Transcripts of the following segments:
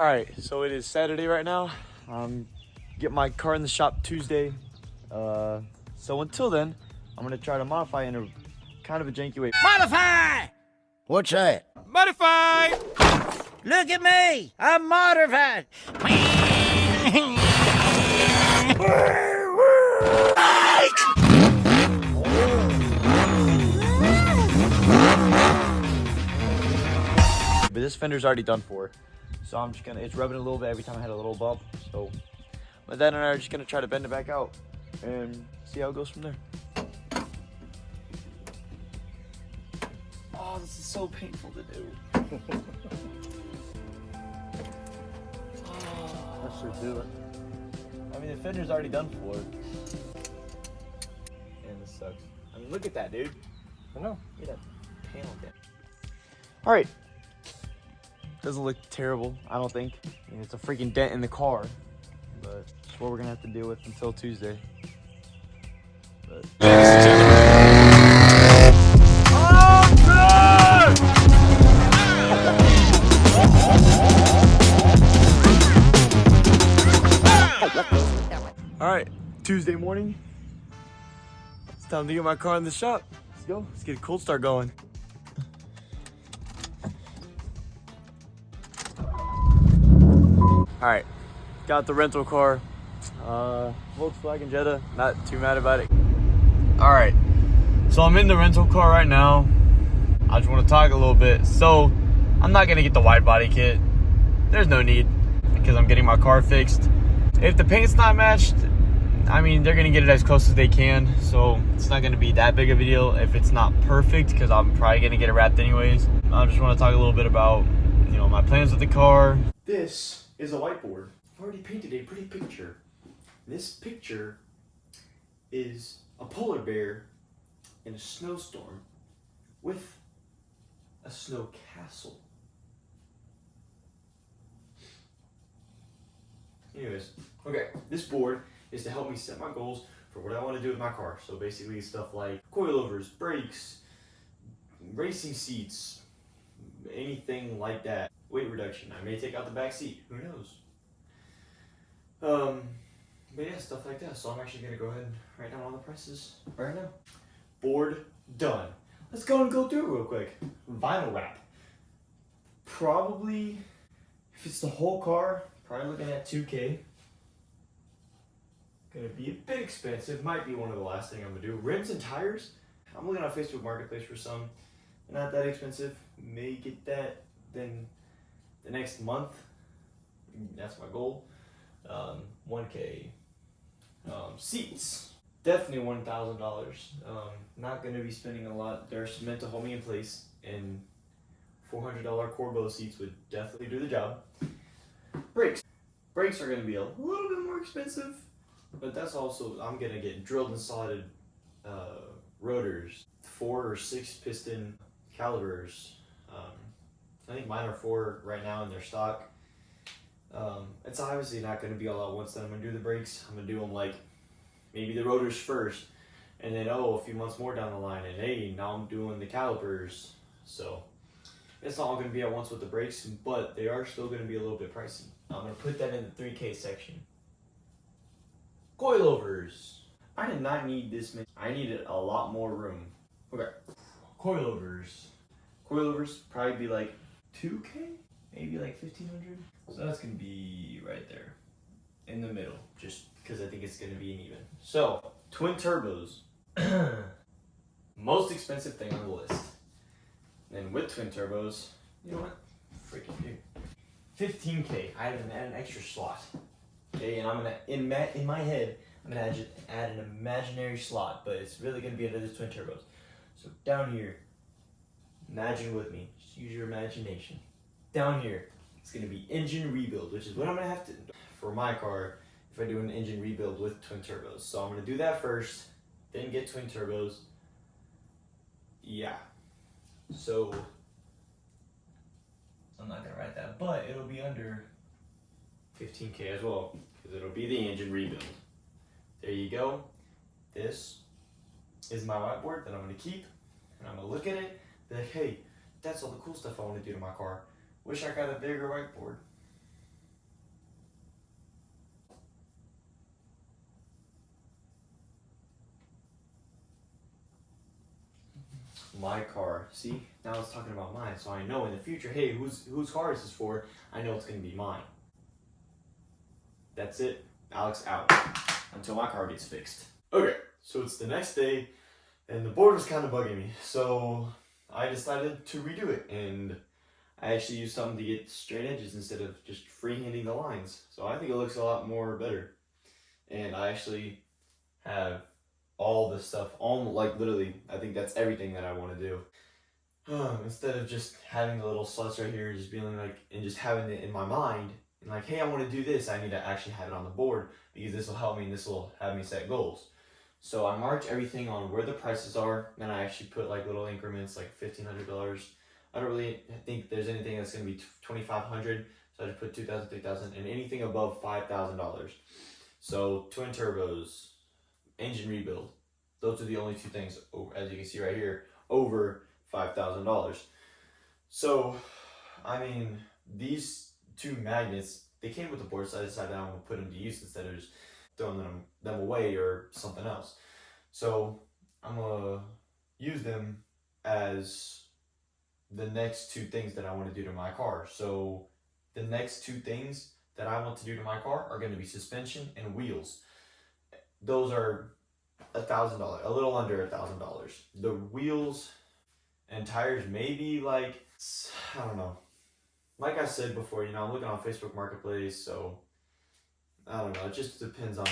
All right, so it is Saturday right now. Get my car in the shop Tuesday. So until then, I'm gonna try to modify in a kind of a janky way. Modify! What's that? Modify! Look at me! I'm modified! But this fender's already done for, so I'm just gonna, it's rubbing a little bit every time I had a little bump. So my dad and I are just gonna try to bend it back out and see how it goes from there. Oh, this is so painful to do. That should do it. I mean, the fender's already done for. And this sucks. I mean, look at that, dude. I know. Look at that panel there. All right. Doesn't look terrible, I don't think. I mean, it's a freaking dent in the car, but it's what we're gonna have to deal with until Tuesday. But... All right, Tuesday morning. It's time to get my car in the shop. Let's go. Let's get a cold start going. All right, got the rental car, Volkswagen Jetta. Not too mad about it. All right, so I'm in the rental car right now. I just want to talk a little bit. So I'm not gonna get the wide body kit. There's no need because I'm getting my car fixed. If the paint's not matched, I mean, they're gonna get it as close as they can. So it's not gonna be that big of a deal if it's not perfect, because I'm probably gonna get it wrapped anyways. I just want to talk a little bit about, you know, my plans with the car. This is a whiteboard. I've already painted a pretty picture. This picture is a polar bear in a snowstorm with a snow castle. Anyways, okay, this board is to help me set my goals for what I want to do with my car. So basically stuff like coilovers, brakes, racing seats, anything like that. Weight reduction. I may take out the back seat. Who knows? But yeah, stuff like that. So I'm actually gonna go ahead and write down all the prices right now. Board done. Let's go through it real quick. Vinyl wrap. Probably, if it's the whole car, probably looking at $2K. Gonna be a bit expensive. Might be one of the last things I'm gonna do. Rims and tires. I'm looking on Facebook Marketplace for some. Not that expensive. May get that then the next month. That's my goal. 1K. Seats. Definitely $1,000. Not gonna be spending a lot. They're meant to hold me in place, and $400 Corbeau seats would definitely do the job. Brakes. Brakes are gonna be a little bit more expensive, but that's also, I'm gonna get drilled and slotted rotors, 4 or 6 piston calibers. I think mine are 4 right now in their stock. It's obviously not going to be all at once that I'm going to do the brakes. I'm going to do them like maybe the rotors first, and then a few months more down the line, and hey, now I'm doing the calipers. So it's not all going to be at once with the brakes, but they are still going to be a little bit pricey. I'm going to put that in the 3K section. Coilovers. I did not need this many. I needed a lot more room. Okay. Coilovers. Coilovers probably be like 2K? Maybe like 1,500? So that's gonna be right there. In the middle. Just because I think it's gonna be an even. So, twin turbos. Most expensive thing on the list. And with twin turbos, you know what? Freaking here. 15K. I have an extra slot. Okay, and I'm gonna, in my head, I'm gonna add an imaginary slot, but it's really gonna be under the twin turbos. So down here, imagine with me, just use your imagination. Down here, it's gonna be engine rebuild, which is what I'm gonna have to, for my car, if I do an engine rebuild with twin turbos. So I'm gonna do that first, then get twin turbos. Yeah. So, I'm not gonna write that, but it'll be under 15K as well, because it'll be the engine rebuild. There you go. This is my whiteboard that I'm gonna keep, and I'm gonna look at it, be like, hey, that's all the cool stuff I want to do to my car. Wish I got a bigger whiteboard. my car. See, now it's talking about mine, so I know in the future, hey, whose car is this for? I know it's gonna be mine. That's it. Alex out until my car gets fixed. Okay, so it's the next day, and the board was kind of bugging me, so I decided to redo it, and I actually used something to get straight edges instead of just freehanding the lines. So I think it looks a lot more better, and I actually have all this stuff on, like literally, I think that's everything that I want to do. Instead of just having the little sluts right here, just being like, and just having it in my mind, and like, hey, I want to do this, I need to actually have it on the board, because this will help me and this will have me set goals. So I marked everything on where the prices are, and I actually put like little increments, like $1,500. I don't really think there's anything that's going to be $2,500, so I just put $2,000, $3,000, and anything above $5,000. So twin turbos, engine rebuild, those are the only two things, as you can see right here, over $5,000. So, I mean, these two magnets, they came with the board, so I decided I'm going to put them to use instead of just throwing them away or something else. So I'm going to use them as the next two things that I want to do to my car. So the next two things that I want to do to my car are going to be suspension and wheels. Those are $1,000, a little under $1,000. The wheels and tires maybe like, I don't know. Like I said before, I'm looking on Facebook Marketplace, so I don't know. It just depends on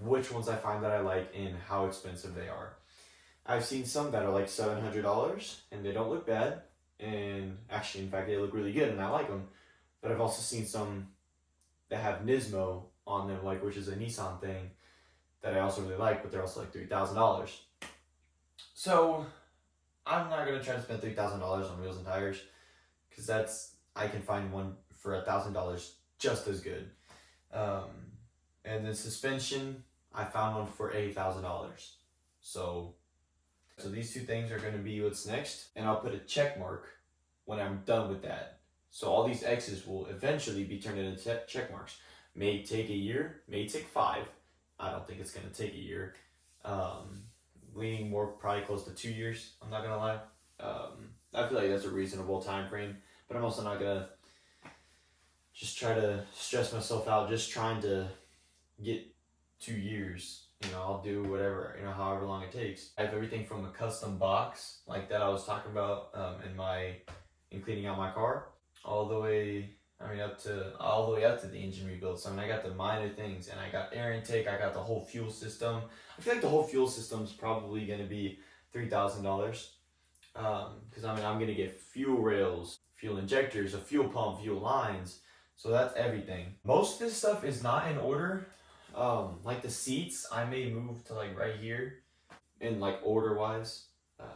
which ones I find that I like and how expensive they are. I've seen some that are like $700 and they don't look bad. And actually, in fact, they look really good and I like them. But I've also seen some that have Nismo on them, like, which is a Nissan thing that I also really like, but they're also like $3,000. So I'm not going to try to spend $3,000 on wheels and tires, because I can find one for $1,000 just as good. And then suspension, I found one for $8,000. So these two things are going to be what's next, and I'll put a check mark when I'm done with that. So all these X's will eventually be turned into check marks. May take a year, may take 5. I don't think it's going to take a year. Leaning more probably close to 2 years, I'm not going to lie. I feel like that's a reasonable time frame, but I'm also not going to just try to stress myself out just trying to get 2 years. I'll do whatever, however long it takes. I have everything from a custom box, like that I was talking about in cleaning out my car, all the way up to the engine rebuild. So I got the minor things, and I got air intake, I got the whole fuel system. I feel like the whole fuel system's probably going to be $3,000. Because I'm going to get fuel rails, fuel injectors, a fuel pump, fuel lines. So that's everything. Most of this stuff is not in order. Like the seats, I may move to like right here in like order wise.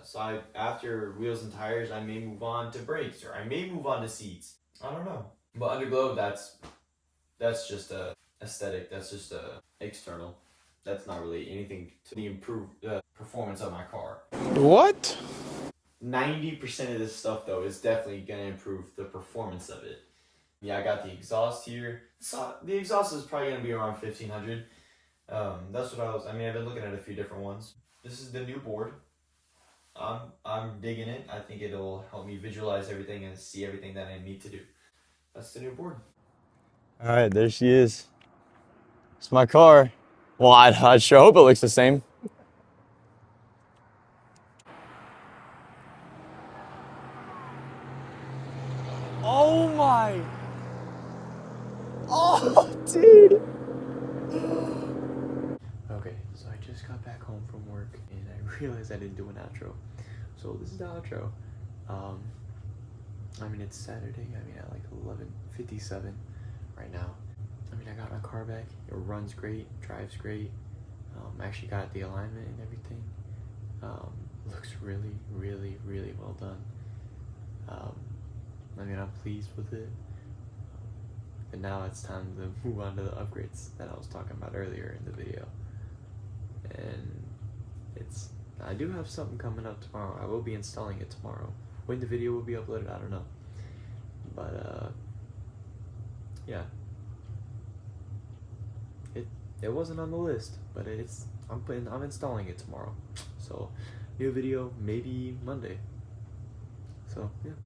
So after wheels and tires, I may move on to brakes, or I may move on to seats. I don't know. But underglow, that's just a aesthetic. That's just a external. That's not really anything to the improved performance of my car. What? 90% of this stuff though is definitely gonna improve the performance of it. Yeah, I got the exhaust here. So the exhaust is probably gonna be around $1,500. That's what I've been looking at a few different ones. This is the new board. I'm digging it. I think it'll help me visualize everything and see everything that I need to do. That's the new board. All right, there she is. It's my car. Well, I sure hope it looks the same. Oh my. Oh, dude. Okay, so I just got back home from work and I realized I didn't do an outro. So this is the outro. It's Saturday. At like 11:57 right now. I got my car back. It runs great, drives great. Actually got the alignment and everything. Looks really, really, really well done. I'm pleased with it. And now it's time to move on to the upgrades that I was talking about earlier in the video. And I do have something coming up tomorrow. I will be installing it tomorrow. When the video will be uploaded, I don't know. But yeah. It wasn't on the list, but I'm installing it tomorrow. So New video maybe Monday. So yeah.